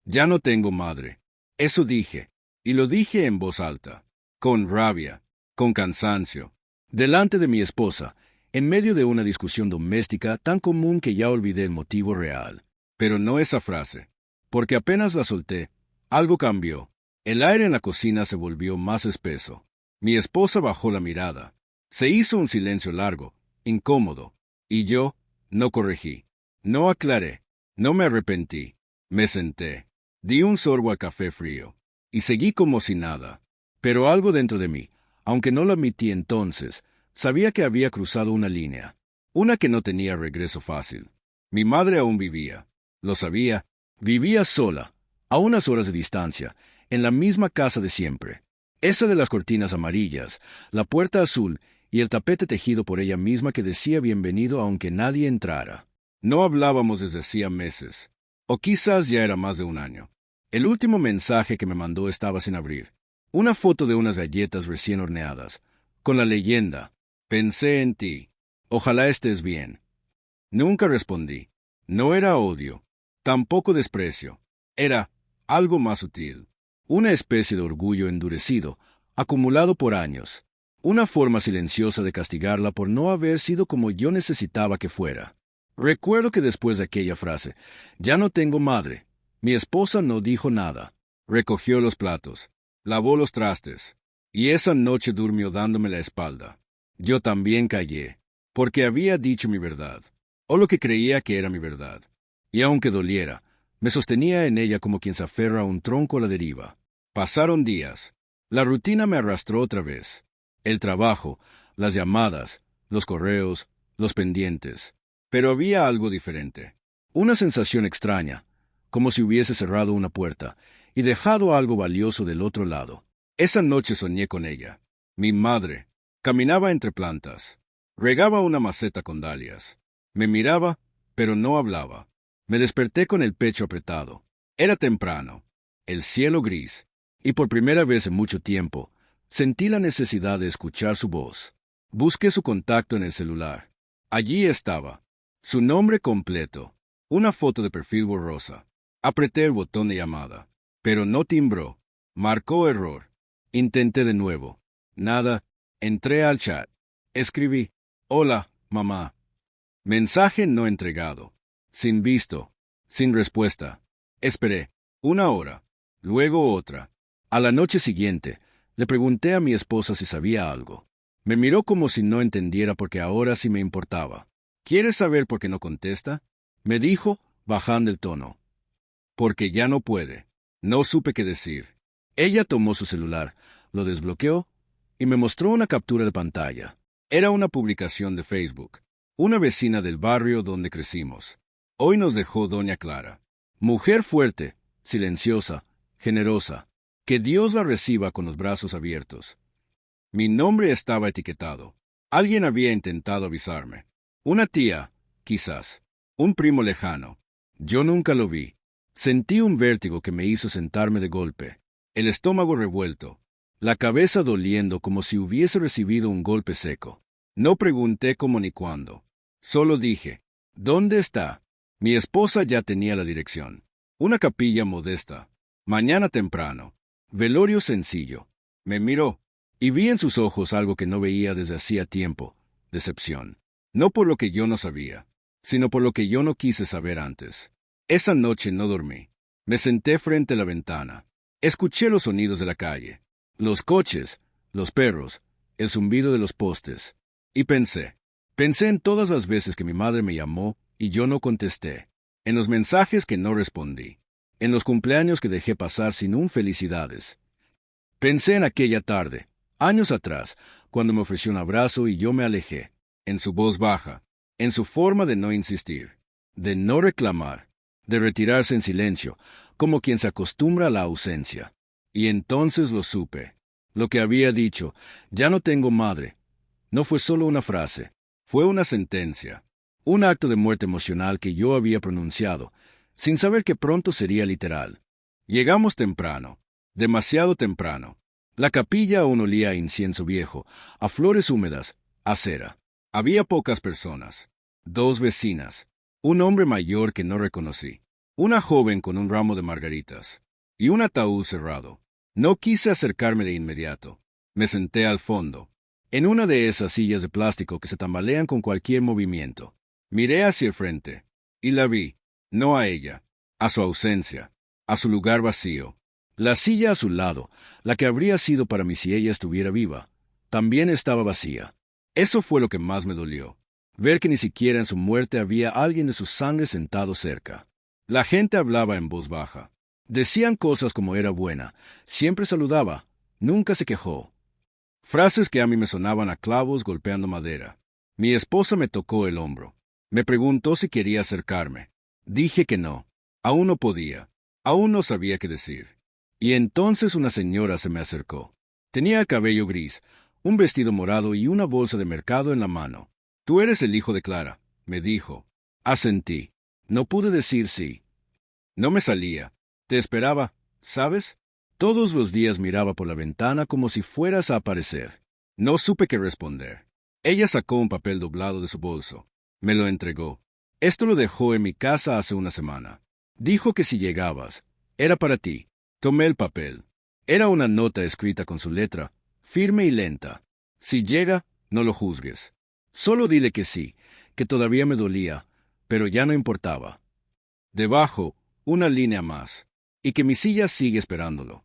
Ya no tengo madre. Eso dije, y lo dije en voz alta, con rabia, con cansancio, delante de mi esposa, en medio de una discusión doméstica tan común que ya olvidé el motivo real. Pero no esa frase, porque apenas la solté, algo cambió. El aire en la cocina se volvió más espeso. Mi esposa bajó la mirada. Se hizo un silencio largo, incómodo, y yo no corregí, no aclaré, no me arrepentí. Me senté, di un sorbo al café frío, y seguí como si nada. Pero algo dentro de mí, aunque no lo admití entonces, sabía que había cruzado una línea, una que no tenía regreso fácil. Mi madre aún vivía, lo sabía, vivía sola, a unas horas de distancia, en la misma casa de siempre. Esa de las cortinas amarillas, la puerta azul y el tapete tejido por ella misma que decía bienvenido aunque nadie entrara. No hablábamos desde hacía meses, o quizás ya era más de un año. El último mensaje que me mandó estaba sin abrir. Una foto de unas galletas recién horneadas, con la leyenda, pensé en ti, ojalá estés bien. Nunca respondí. No era odio, tampoco desprecio. Era algo más sutil. Una especie de orgullo endurecido, acumulado por años. Una forma silenciosa de castigarla por no haber sido como yo necesitaba que fuera. Recuerdo que después de aquella frase, ya no tengo madre. Mi esposa no dijo nada. Recogió los platos, lavó los trastes, y esa noche durmió dándome la espalda. Yo también callé, porque había dicho mi verdad, o lo que creía que era mi verdad. Y aunque doliera, me sostenía en ella como quien se aferra a un tronco a la deriva. Pasaron días. La rutina me arrastró otra vez. El trabajo, las llamadas, los correos, los pendientes. Pero había algo diferente. Una sensación extraña, como si hubiese cerrado una puerta y dejado algo valioso del otro lado. Esa noche soñé con ella. Mi madre. Caminaba entre plantas. Regaba una maceta con dalias. Me miraba, pero no hablaba. Me desperté con el pecho apretado. Era temprano. El cielo gris. Y por primera vez en mucho tiempo, sentí la necesidad de escuchar su voz. Busqué su contacto en el celular. Allí estaba. Su nombre completo. Una foto de perfil borrosa. Apreté el botón de llamada. Pero no timbró. Marcó error. Intenté de nuevo. Nada. Entré al chat. Escribí. Hola, mamá. Mensaje no entregado. Sin visto. Sin respuesta. Esperé. Una hora. Luego otra. A la noche siguiente, le pregunté a mi esposa si sabía algo. Me miró como si no entendiera porque ahora sí me importaba. ¿Quieres saber por qué no contesta? Me dijo, bajando el tono. Porque ya no puede. No supe qué decir. Ella tomó su celular, lo desbloqueó y me mostró una captura de pantalla. Era una publicación de Facebook. Una vecina del barrio donde crecimos. Hoy nos dejó doña Clara. Mujer fuerte, silenciosa, generosa. Que Dios la reciba con los brazos abiertos. Mi nombre estaba etiquetado. Alguien había intentado avisarme. Una tía, quizás. Un primo lejano. Yo nunca lo vi. Sentí un vértigo que me hizo sentarme de golpe. El estómago revuelto. La cabeza doliendo como si hubiese recibido un golpe seco. No pregunté cómo ni cuándo. Solo dije, ¿dónde está? Mi esposa ya tenía la dirección. Una capilla modesta. Mañana temprano. Velorio sencillo. Me miró, y vi en sus ojos algo que no veía desde hacía tiempo. Decepción. No por lo que yo no sabía, sino por lo que yo no quise saber antes. Esa noche no dormí. Me senté frente a la ventana. Escuché los sonidos de la calle. Los coches, los perros, el zumbido de los postes. Y pensé en todas las veces que mi madre me llamó y yo no contesté, en los mensajes que no respondí, en los cumpleaños que dejé pasar sin un felicidades. Pensé en aquella tarde, años atrás, cuando me ofreció un abrazo y yo me alejé, en su voz baja, en su forma de no insistir, de no reclamar, de retirarse en silencio, como quien se acostumbra a la ausencia. Y entonces lo supe. Lo que había dicho, ya no tengo madre, no fue solo una frase, fue una sentencia, un acto de muerte emocional que yo había pronunciado, sin saber que pronto sería literal. Llegamos temprano, demasiado temprano. La capilla aún olía a incienso viejo, a flores húmedas, a cera. Había pocas personas, 2 vecinas, un hombre mayor que no reconocí. Una joven con un ramo de margaritas y un ataúd cerrado. No quise acercarme de inmediato. Me senté al fondo, en una de esas sillas de plástico que se tambalean con cualquier movimiento. Miré hacia el frente y la vi, no a ella, a su ausencia, a su lugar vacío. La silla a su lado, la que habría sido para mí si ella estuviera viva, también estaba vacía. Eso fue lo que más me dolió, ver que ni siquiera en su muerte había alguien de su sangre sentado cerca. La gente hablaba en voz baja. Decían cosas como era buena, siempre saludaba, nunca se quejó. Frases que a mí me sonaban a clavos golpeando madera. Mi esposa me tocó el hombro. Me preguntó si quería acercarme. Dije que no. Aún no podía. Aún no sabía qué decir. Y entonces una señora se me acercó. Tenía cabello gris, un vestido morado y una bolsa de mercado en la mano. Tú eres el hijo de Clara, me dijo. Asentí. No pude decir sí. No me salía. Te esperaba, ¿sabes? Todos los días miraba por la ventana como si fueras a aparecer. No supe qué responder. Ella sacó un papel doblado de su bolso. Me lo entregó. Esto lo dejó en mi casa hace una semana. Dijo que si llegabas, era para ti. Tomé el papel. Era una nota escrita con su letra, firme y lenta. Si llega, no lo juzgues. Solo dile que sí, que todavía me dolía, pero ya no importaba. Debajo, una línea más, y que mi silla sigue esperándolo.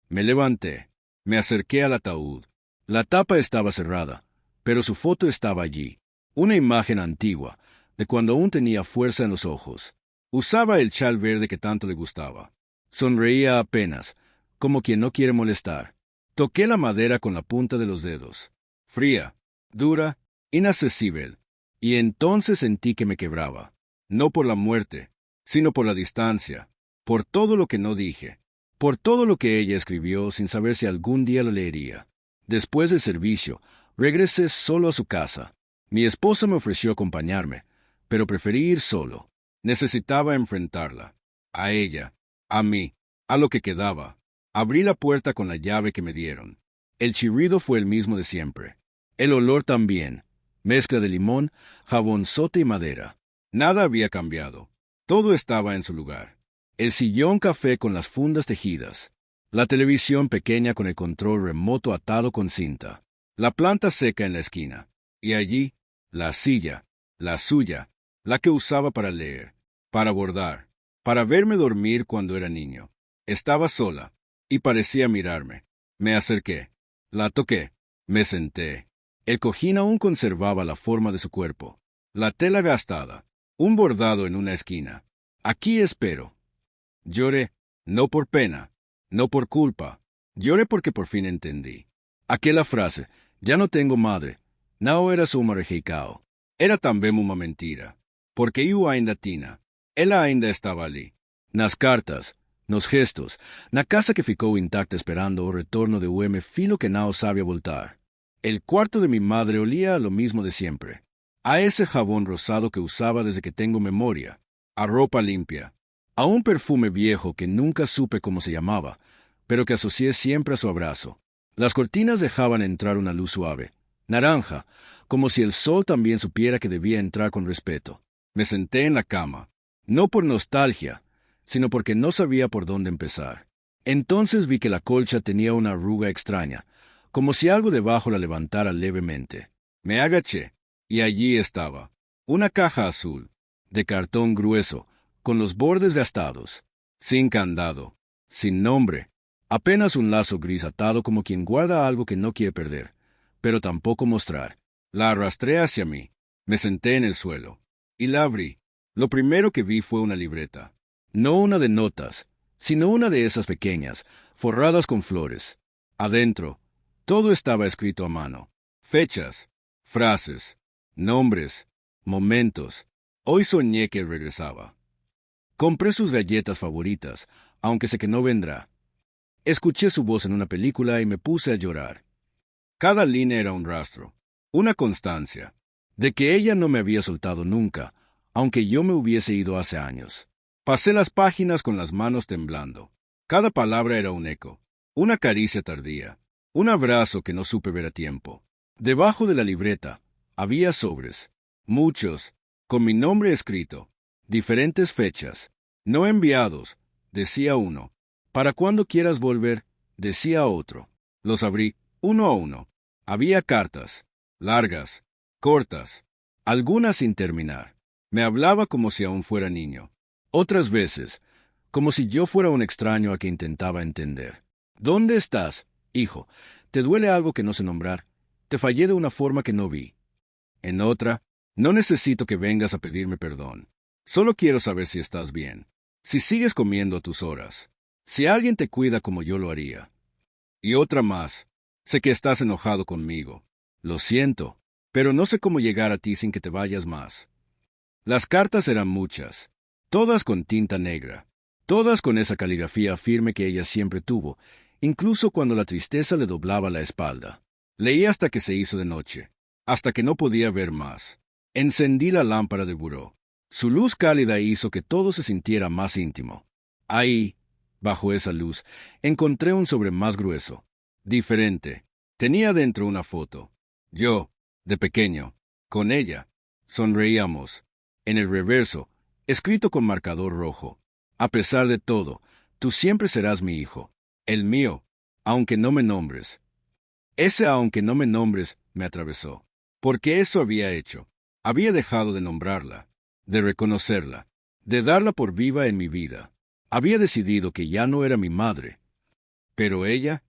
Me levanté, me acerqué al ataúd. La tapa estaba cerrada, pero su foto estaba allí, una imagen antigua, de cuando aún tenía fuerza en los ojos. Usaba el chal verde que tanto le gustaba. Sonreía apenas, como quien no quiere molestar. Toqué la madera con la punta de los dedos. Fría, dura, inaccesible. Y entonces sentí que me quebraba. No por la muerte, sino por la distancia, por todo lo que no dije, por todo lo que ella escribió sin saber si algún día lo leería. Después del servicio, regresé solo a su casa. Mi esposa me ofreció acompañarme, pero preferí ir solo. Necesitaba enfrentarla. A ella, a mí, a lo que quedaba. Abrí la puerta con la llave que me dieron. El chirrido fue el mismo de siempre. El olor también. Mezcla de limón, jabonzote y madera. Nada había cambiado. Todo estaba en su lugar. El sillón café con las fundas tejidas. La televisión pequeña con el control remoto atado con cinta. La planta seca en la esquina. Y allí, la silla, la suya, la que usaba para leer, para bordar, para verme dormir cuando era niño. Estaba sola, y parecía mirarme. Me acerqué. La toqué. Me senté. El cojín aún conservaba la forma de su cuerpo. La tela gastada. Un bordado en una esquina. Aquí espero. Lloré, no por pena, no por culpa. Lloré porque por fin entendí. Aquella frase, ya no tengo madre, não era só uma rejeição. Era também uma mentira. Porque eu ainda tinha. Ela ainda estava ali. Nas cartas, nos gestos, na casa que ficou intacta esperando o retorno de un filho que não sabia voltar. El cuarto de mi madre olía a lo mismo de siempre. A ese jabón rosado que usaba desde que tengo memoria. A ropa limpia. A un perfume viejo que nunca supe cómo se llamaba, pero que asocié siempre a su abrazo. Las cortinas dejaban entrar una luz suave, naranja, como si el sol también supiera que debía entrar con respeto. Me senté en la cama, no por nostalgia, sino porque no sabía por dónde empezar. Entonces vi que la colcha tenía una arruga extraña, como si algo debajo la levantara levemente. Me agaché, y allí estaba, una caja azul, de cartón grueso, con los bordes gastados, sin candado, sin nombre, apenas un lazo gris atado como quien guarda algo que no quiere perder, pero tampoco mostrar. La arrastré hacia mí, me senté en el suelo, y la abrí. Lo primero que vi fue una libreta, no una de notas, sino una de esas pequeñas, forradas con flores. Adentro, todo estaba escrito a mano, fechas, frases, nombres, momentos. Hoy soñé que regresaba. Compré sus galletas favoritas, aunque sé que no vendrá. Escuché su voz en una película y me puse a llorar. Cada línea era un rastro, una constancia, de que ella no me había soltado nunca, aunque yo me hubiese ido hace años. Pasé las páginas con las manos temblando. Cada palabra era un eco, una caricia tardía, un abrazo que no supe ver a tiempo. Debajo de la libreta había sobres, muchos, con mi nombre escrito, diferentes fechas, No enviados, decía uno. Para cuando quieras volver, decía otro. Los abrí uno a uno. Había cartas, largas, cortas, algunas sin terminar. Me hablaba como si aún fuera niño. Otras veces, como si yo fuera un extraño a que intentaba entender. ¿Dónde estás, hijo? ¿Te duele algo que no sé nombrar? Te fallé de una forma que no vi. En otra, no necesito que vengas a pedirme perdón. Solo quiero saber si estás bien. Si sigues comiendo a tus horas. Si alguien te cuida como yo lo haría. Y otra más. Sé que estás enojado conmigo. Lo siento, pero no sé cómo llegar a ti sin que te vayas más. Las cartas eran muchas, todas con tinta negra, todas con esa caligrafía firme que ella siempre tuvo, incluso cuando la tristeza le doblaba la espalda. Leí hasta que se hizo de noche, hasta que no podía ver más. Encendí la lámpara de buró. Su luz cálida hizo que todo se sintiera más íntimo. Ahí, bajo esa luz, encontré un sobre más grueso, diferente. Tenía dentro una foto. Yo, de pequeño, con ella. Sonreíamos. En el reverso, escrito con marcador rojo. A pesar de todo, tú siempre serás mi hijo. El mío, aunque no me nombres. Ese aunque no me nombres me atravesó. Porque eso había hecho. Había dejado de nombrarla, de reconocerla, de darla por viva en mi vida. Había decidido que ya no era mi madre. Pero ella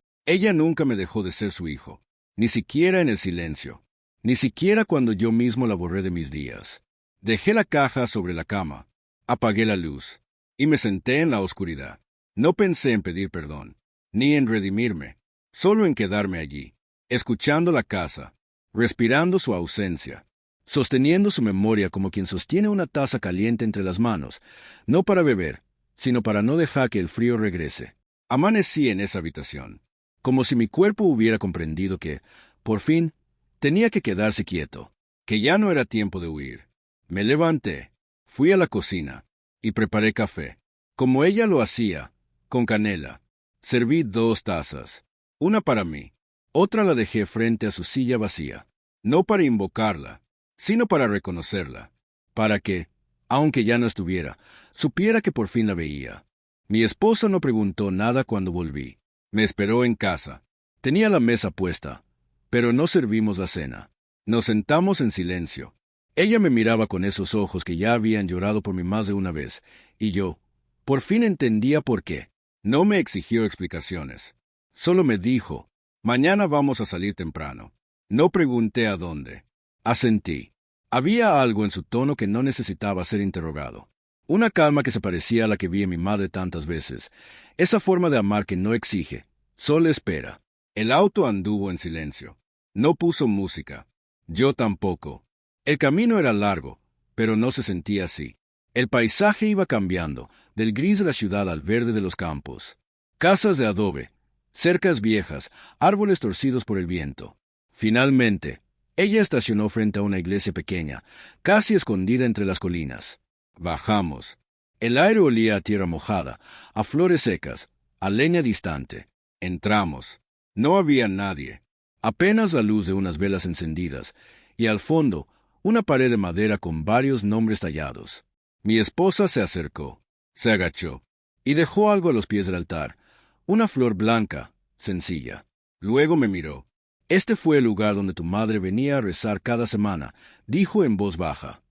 nunca me dejó de ser su hijo. Ni siquiera en el silencio. Ni siquiera cuando yo mismo la borré de mis días. Dejé la caja sobre la cama, apagué la luz, y me senté en la oscuridad. No pensé en pedir perdón, ni en redimirme, solo en quedarme allí, escuchando la casa, respirando su ausencia, sosteniendo su memoria como quien sostiene una taza caliente entre las manos, no para beber, sino para no dejar que el frío regrese. Amanecí en esa habitación, como si mi cuerpo hubiera comprendido que, por fin, tenía que quedarse quieto, que ya no era tiempo de huir. Me levanté, fui a la cocina, y preparé café, como ella lo hacía, con canela. Serví 2 tazas, una para mí, otra la dejé frente a su silla vacía, no para invocarla, sino para reconocerla, para que, aunque ya no estuviera, supiera que por fin la veía. Mi esposa no preguntó nada cuando volví. Me esperó en casa. Tenía la mesa puesta, pero no servimos la cena. Nos sentamos en silencio. Ella me miraba con esos ojos que ya habían llorado por mí más de una vez, y yo, por fin entendía por qué. No me exigió explicaciones. Solo me dijo, mañana vamos a salir temprano. No pregunté a dónde. Asentí. Había algo en su tono que no necesitaba ser interrogado. Una calma que se parecía a la que vi en mi madre tantas veces. Esa forma de amar que no exige, solo espera. El auto anduvo en silencio. No puso música. Yo tampoco. El camino era largo, pero no se sentía así. El paisaje iba cambiando, del gris de la ciudad al verde de los campos. Casas de adobe, cercas viejas, árboles torcidos por el viento. Finalmente, ella estacionó frente a una iglesia pequeña, casi escondida entre las colinas. Bajamos. El aire olía a tierra mojada, a flores secas, a leña distante. Entramos. No había nadie. Apenas la luz de unas velas encendidas, y al fondo, una pared de madera con varios nombres tallados. Mi esposa se acercó, se agachó, y dejó algo a los pies del altar, una flor blanca, sencilla. Luego me miró. Este fue el lugar donde tu madre venía a rezar cada semana, dijo en voz baja.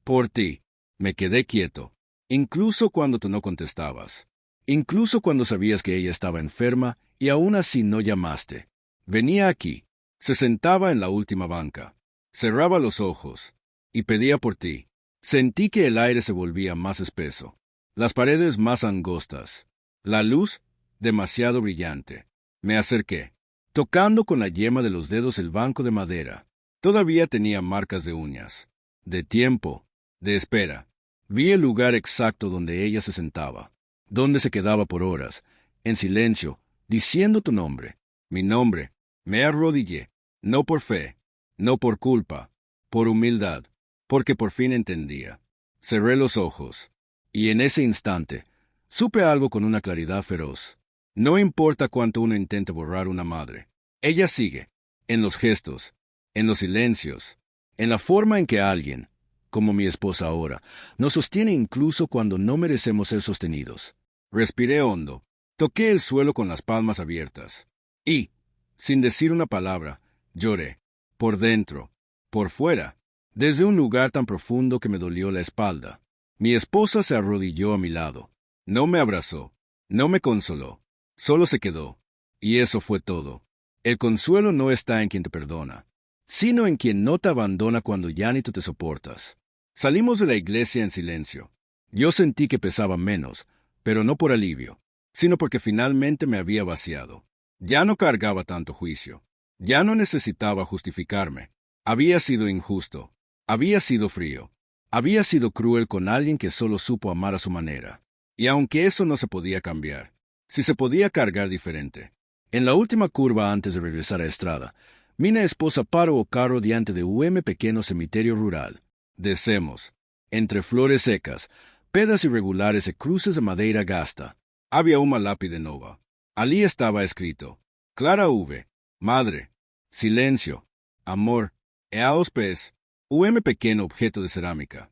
Por ti. Me quedé quieto, incluso cuando tú no contestabas, incluso cuando sabías que ella estaba enferma y aún así no llamaste. Venía aquí, se sentaba en la última banca, cerraba los ojos y pedía por ti. Sentí que el aire se volvía más espeso, las paredes más angostas, la luz demasiado brillante. Me acerqué, tocando con la yema de los dedos el banco de madera. Todavía tenía marcas de uñas, de tiempo, de espera. Vi el lugar exacto donde ella se sentaba, donde se quedaba por horas, en silencio, diciendo tu nombre, mi nombre. Me arrodillé, no por fe, no por culpa, por humildad, porque por fin entendía. Cerré los ojos, y en ese instante, supe algo con una claridad feroz. No importa cuánto uno intente borrar una madre, ella sigue, en los gestos, en los silencios, en la forma en que alguien, como mi esposa ahora, nos sostiene incluso cuando no merecemos ser sostenidos. Respiré hondo. Toqué el suelo con las palmas abiertas. Y, sin decir una palabra, lloré. Por dentro, por fuera, desde un lugar tan profundo que me dolió la espalda. Mi esposa se arrodilló a mi lado. No me abrazó, no me consoló, solo se quedó. Y eso fue todo. El consuelo no está en quien te perdona, sino en quien no te abandona cuando ya ni tú te soportas. Salimos de la iglesia en silencio. Yo sentí que pesaba menos, pero no por alivio, sino porque finalmente me había vaciado. Ya no cargaba tanto juicio. Ya no necesitaba justificarme. Había sido injusto. Había sido frío. Había sido cruel con alguien que solo supo amar a su manera. Y aunque eso no se podía cambiar, sí se podía cargar diferente. En la última curva antes de regresar a Estrada, mi esposa paró o carro diante de un pequeño cementerio rural. Descemos, entre flores secas, pedras irregulares y cruces de madera gasta. Había una lápide nova. Allí estaba escrito: Clara V, Madre, Silencio, Amor, e a os pés, pequeño objeto de cerámica.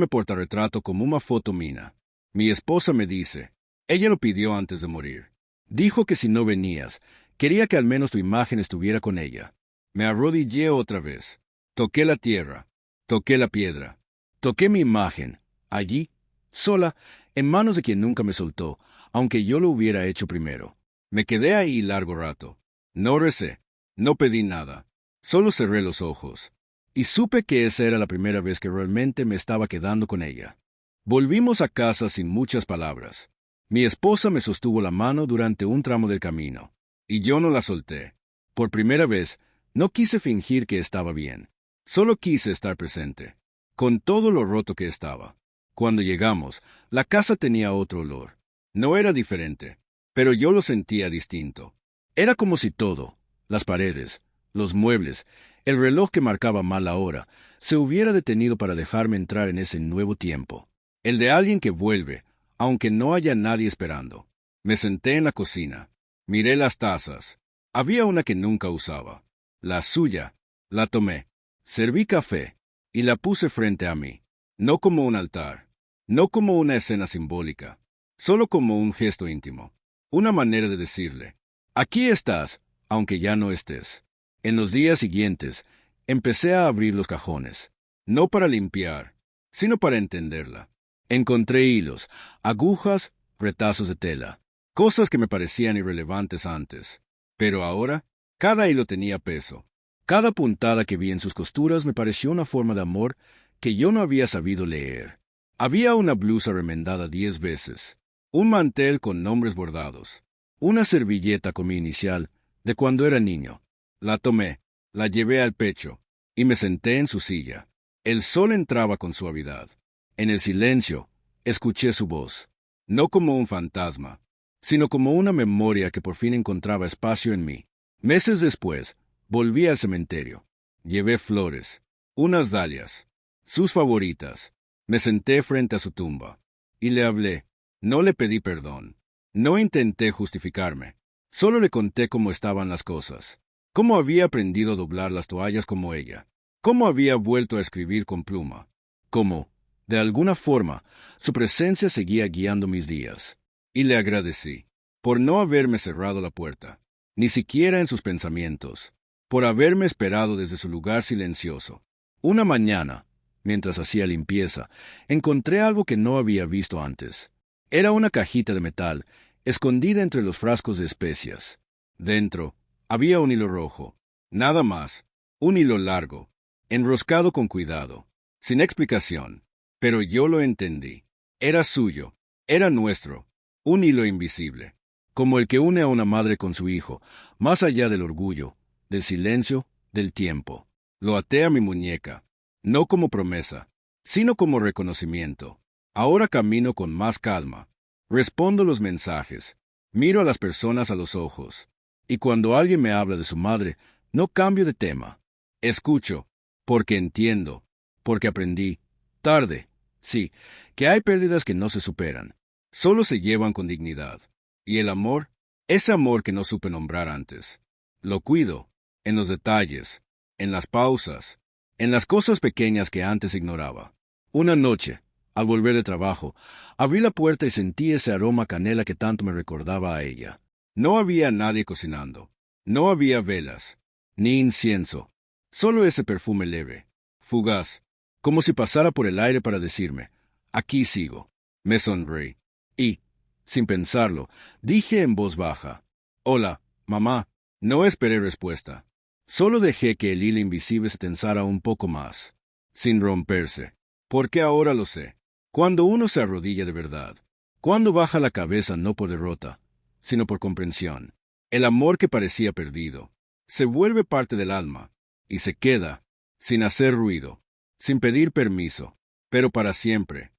Portarretrato como una foto mina. Mi esposa me dice, ella lo pidió antes de morir. Dijo que si no venías, quería que al menos tu imagen estuviera con ella. Me arrodillé otra vez. Toqué la tierra. Toqué la piedra. Toqué mi imagen, allí, sola, en manos de quien nunca me soltó, aunque yo lo hubiera hecho primero. Me quedé ahí largo rato. No recé. No pedí nada. Solo cerré los ojos. Y supe que esa era la primera vez que realmente me estaba quedando con ella. Volvimos a casa sin muchas palabras. Mi esposa me sostuvo la mano durante un tramo del camino, y yo no la solté. Por primera vez, no quise fingir que estaba bien. Solo quise estar presente, con todo lo roto que estaba. Cuando llegamos, la casa tenía otro olor. No era diferente, pero yo lo sentía distinto. Era como si todo, las paredes, los muebles, el reloj que marcaba mal la hora, se hubiera detenido para dejarme entrar en ese nuevo tiempo. El de alguien que vuelve, aunque no haya nadie esperando. Me senté en la cocina. Miré las tazas. Había una que nunca usaba. La suya. La tomé. Serví café. Y la puse frente a mí. No como un altar. No como una escena simbólica. Solo como un gesto íntimo. Una manera de decirle: aquí estás, aunque ya no estés. En los días siguientes, empecé a abrir los cajones. No para limpiar, sino para entenderla. Encontré hilos, agujas, retazos de tela, cosas que me parecían irrelevantes antes. Pero ahora, cada hilo tenía peso. Cada puntada que vi en sus costuras me pareció una forma de amor que yo no había sabido leer. Había una blusa remendada 10 veces, un mantel con nombres bordados, una servilleta con mi inicial de cuando era niño. La tomé, la llevé al pecho y me senté en su silla. El sol entraba con suavidad. En el silencio, escuché su voz, no como un fantasma, sino como una memoria que por fin encontraba espacio en mí. Meses después, volví al cementerio. Llevé flores, unas dalias, sus favoritas. Me senté frente a su tumba y le hablé. No le pedí perdón. No intenté justificarme. Solo le conté cómo estaban las cosas, cómo había aprendido a doblar las toallas como ella, cómo había vuelto a escribir con pluma, cómo, de alguna forma, su presencia seguía guiando mis días. Y le agradecí por no haberme cerrado la puerta, ni siquiera en sus pensamientos, por haberme esperado desde su lugar silencioso. Una mañana, mientras hacía limpieza, encontré algo que no había visto antes. Era una cajita de metal, escondida entre los frascos de especias. Dentro había un hilo rojo, nada más, un hilo largo, enroscado con cuidado, sin explicación. Pero yo lo entendí. Era suyo, era nuestro, un hilo invisible, como el que une a una madre con su hijo, más allá del orgullo, del silencio, del tiempo. Lo até a mi muñeca, no como promesa, sino como reconocimiento. Ahora camino con más calma, respondo los mensajes, miro a las personas a los ojos, y cuando alguien me habla de su madre, no cambio de tema. Escucho, porque entiendo, porque aprendí, tarde. Sí, que hay pérdidas que no se superan, solo se llevan con dignidad. Y el amor, ese amor que no supe nombrar antes, lo cuido, en los detalles, en las pausas, en las cosas pequeñas que antes ignoraba. Una noche, al volver de trabajo, abrí la puerta y sentí ese aroma a canela que tanto me recordaba a ella. No había nadie cocinando. No había velas, ni incienso. Solo ese perfume leve, fugaz, como si pasara por el aire para decirme, aquí sigo. Me sonreí. Y, sin pensarlo, dije en voz baja, hola, mamá. No esperé respuesta. Solo dejé que el hilo invisible se tensara un poco más, sin romperse. Porque ahora lo sé. Cuando uno se arrodilla de verdad, cuando baja la cabeza no por derrota, sino por comprensión, el amor que parecía perdido, se vuelve parte del alma, y se queda, sin hacer ruido, sin pedir permiso, pero para siempre,